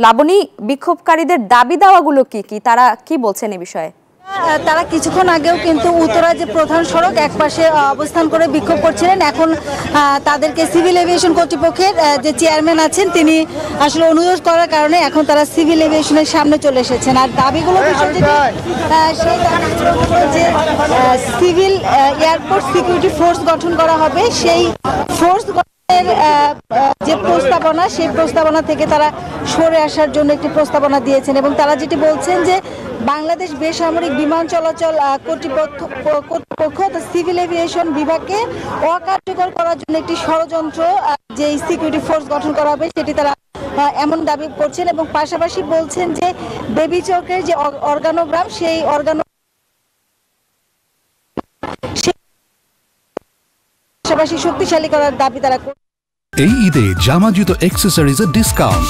লাবণী, বিক্ষোভকারীদের দাবি দাওয়াগুলো কি তারা কি বলছেন এই বিষয়ে? তারা কিছুক্ষণ আগেও কিন্তু উত্তরা যে প্রধান সড়ক একপাশে অবস্থান করে বিক্ষোভ করছিলেন। এখন তাদেরকে সিভিল এভিয়েশন কর্তৃপক্ষের যে চেয়ারম্যান আছেন তিনি আসলে অনুরোধ করার কারণে এখন তারা সিভিল এভিয়েশনের সামনে চলে এসেছেন। আর দাবিগুলো সেই দাবিগুলো হলো যে সিভিল এয়ারপোর্ট সিকিউরিটি ফোর্স গঠন করা হবে। সেই ফোর্স যে প্রস্তাবনা সেই প্রস্তাবনা থেকে তারা সরে আসার জন্য একটি প্রস্তাবনা দিয়েছেন এবং তারা যেটি বলছেন যে বাংলাদেশ বেসামরিক বিমান চলাচল কর্তৃপক্ষ সিভিল এভিয়েশন বিভাগকে অকার্যকর করার জন্য একটি ষড়যন্ত্র যে সিকিউরিটি ফোর্স গঠন করা হবে সেটি তারা এমন দাবি করছেন এবং পাশাপাশি বলছেন যে বেবিচকের যে অর্গানোগ্রাম সেই পাশাপাশি শক্তিশালী করার দাবি তারা করছেন। এই ঈদে জামা জুতো অ্যাক্সেসরিজের ডিসকাউন্ট